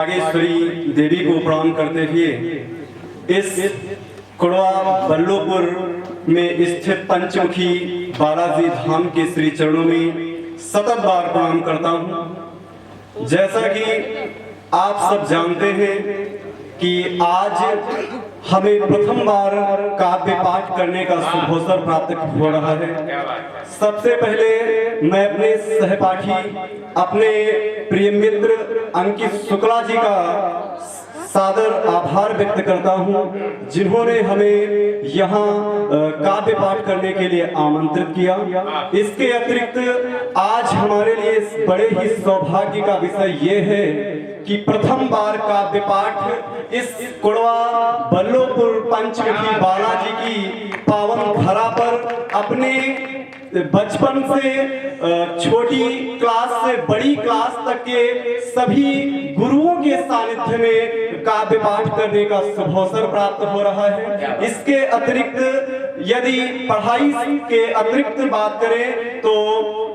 नागेश्वरी देवी को प्रणाम करते हुए इस कुड़वा बल्लोपुर में स्थित पंचमुखी बालाजी धाम के श्री चरणों में सतत बार प्रणाम करता हूँ। जैसा कि आप सब जानते हैं कि आज हमें प्रथम बार काव्य पाठ करने का शुभ अवसर प्राप्त हो रहा है। सबसे पहले मैं अपने सहपाठी अपने प्रिय मित्र अंकित शुक्ला जी का सादर आभार व्यक्त करता हूं, जिन्होंने हमें यहाँ काव्य पाठ करने के लिए आमंत्रित किया। इसके अतिरिक्त आज हमारे लिए बड़े ही सौभाग्य का विषय ये है कि प्रथम बार काव्य पाठ इस कुड़वा बल्लोपुर पंचमुखी बालाजी की पावन धरा पर अपने बचपन से छोटी क्लास से बड़ी क्लास तक के सभी गुरुओं के सानिध्य में काव्य पाठ करने का शुभ अवसर प्राप्त हो रहा है। इसके अतिरिक्त यदि पढ़ाई के अतिरिक्त बात करें तो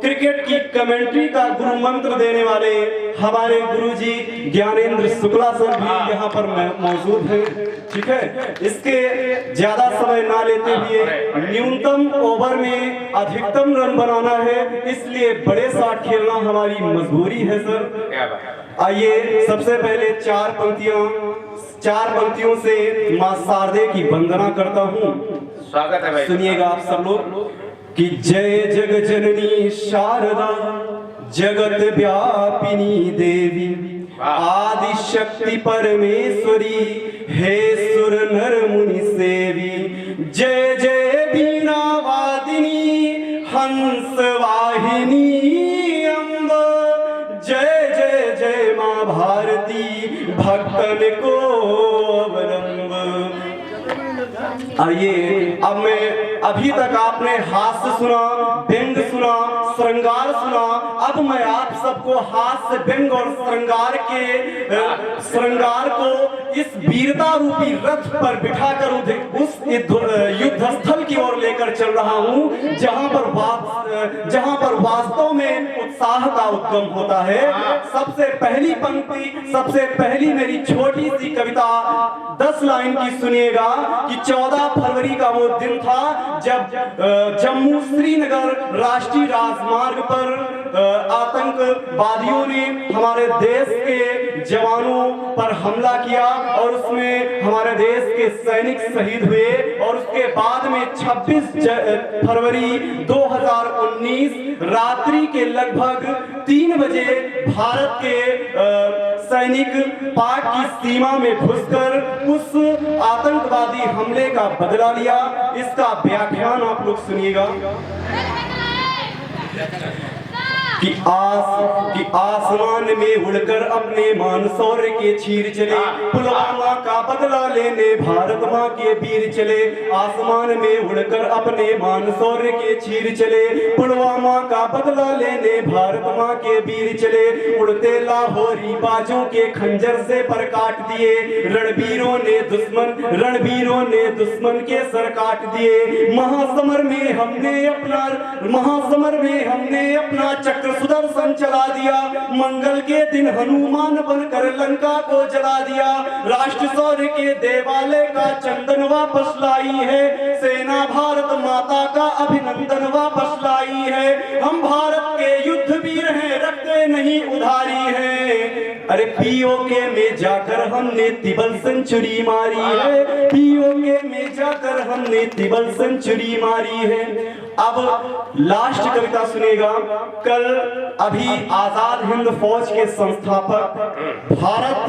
क्रिकेट की कमेंट्री का गुरु मंत्र देने वाले हमारे गुरुजी ज्ञानेंद्र शुक्ला सर भी यहाँ पर मौजूद हैं। ठीक है, इसके ज्यादा समय ना लेते हुए न्यूनतम ओवर में अधिकतम रन बनाना है, इसलिए बड़े साथ खेलना हमारी मजबूरी है सर। आइए सबसे पहले चार पंक्तियों से मां शारदे की वंदना करता हूँ। स्वागत है भाई। सुनिएगा आप सब लोग कि जय जग जननी शारदा जगत व्यापिनी देवी आदि शक्ति परमेश्वरी हे सुर नर मुनि सेवी। जय जय बीना वादिनी हंस वाहिनी अम्ब जय जय जय माँ भारती भक्तन को अवलंब। आइए अब मैं अभी तक आपने हास्य सुना, व्यंग सुना, श्रृंगार सुना, अब मैं आप सबको हास्य व्यंग और श्रृंगार को इस वीरता रूपी रथ पर बिठाकर उस युद्ध स्थल की ओर लेकर चल रहा हूं, जहां पर वास्तव में उत्साह का उद्गम होता है। सबसे पहली पंक्ति, सबसे पहली मेरी छोटी सी कविता 10 लाइन की सुनिएगा कि 14 फरवरी का वो दिन था जब जम्मू श्रीनगर राष्ट्रीय राजमार्ग पर आतंकवादियों ने हमारे देश के जवानों पर हमला किया और उसमें हमारे देश के सैनिक शहीद हुए। और उसके बाद में 26 फरवरी 2019 रात्रि के लगभग 3 बजे भारत के सैनिक पाक की सीमा में घुसकर उस आतंकवादी हमले का बदला लिया। इसका व्याख्यान आप लोग सुनिएगा कि आसमान में उड़कर अपने मानसौर्य के चीर चले, पुलवामा का बदला लेने भारत माँ के वीर चले। आसमान में उड़कर अपने मानसौर्य के चीर चले, पुलवामा का बदला लेने भारत माँ के वीर चले। उड़ते लाहौरी बाजों के खंजर से पर काट दिए, रणवीरों ने दुश्मन के सर काट दिए। महासमर में हमने अपना चक्र सुदर्शन चला दिया, मंगल के दिन हनुमान बनकर लंका को जला दिया। राष्ट्र शौर्य के देवालय का चंदन वापस लाई है, सेना भारत माता का अभिनंदन वापस लाई है। हम भारत के युद्ध वीर हैं, रखते नहीं उधारी है। अरे पीओके में जाकर हमने तिबल सेंचुरी मारी है, पीओके में जाकर हमने तिबल सेंचुरी मारी है। अब लास्ट कविता सुनेगा। कल अभी आजाद हिंद फौज के संस्थापक, भारत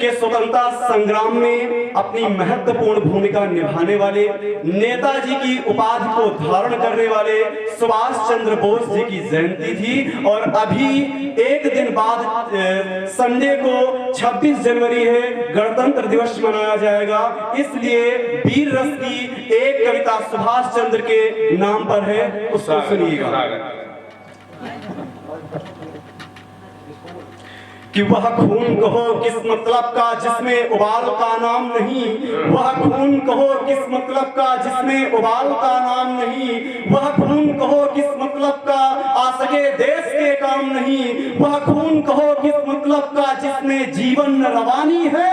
के स्वतंत्रता संग्राम में अपनी महत्वपूर्ण भूमिका निभाने वाले, नेताजी की उपाधि को धारण करने वाले सुभाष चंद्र बोस जी की जयंती थी। और अभी एक दिन बाद संडे को 26 जनवरी है, गणतंत्र दिवस मनाया जाएगा। इसलिए वीर रस की एक कविता सुभाष चंद्र के नाम पर है, उसको सुनिएगा कि वह खून कहो किस मतलब का जिसमें उबाल का नाम नहीं, वह खून कहो किस मतलब का जिसमें उबाल का नाम नहीं, वह खून कहो किस मतलब का आ सके देश के काम नहीं, वह खून कहो किस मतलब का जिसमें जीवन रवानी है।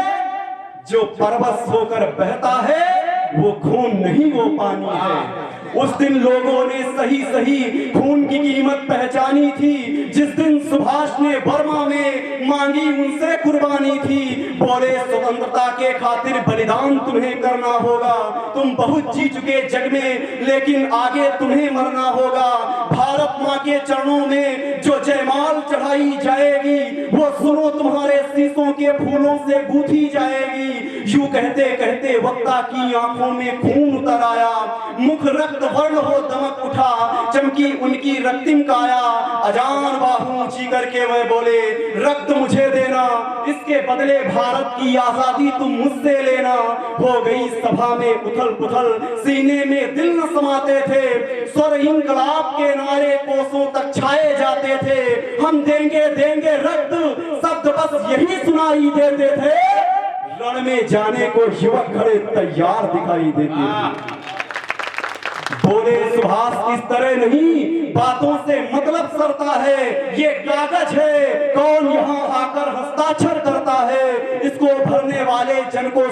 जो परवश होकर बहता है वो खून नहीं वो पानी है। उस दिन लोगों ने सही सही खून की कीमत पहचानी थी, जिस दिन सुभाष ने बर्मा में मांगी उनसे कुर्बानी थी। बोले स्वतंत्रता के खातिर बलिदान तुम्हें करना होगा, तुम बहुत जी चुके जग में लेकिन आगे तुम्हें मरना होगा। भारत माँ के चरणों में जो जयमाल चढ़ाई जाएगी वो सुनो तुम्हारे शीशों के फूलों से गूंथी जाएगी। यूं कहते कहते वक्ता की आंखों में खून उतर आया, मुख रक्त वर्ण हो दमक उठा, चमकी उनकी रक्तिम काया। अजान बाहू ऊंची करके वह बोले रक्त मुझे देना, इसके बदले भारत की आजादी तुम मुझसे लेना। हो गई सभा में उथल पुथल, सीने में दिल न समाते थे, स्वर इंकलाब के नारे कोसों तक छाए जाते थे। हम देंगे देंगे रक्त शब्द बस यही सुनाई देते थे, रण में जाने को युवक खड़े तैयार दिखाई देते थे। बोले सुभाष इस तरह नहीं, बातों से मतलब सरता है, ये कागज है कौन यहाँ आकर हस्ताक्षर करता है, इसको भरने वाले जन को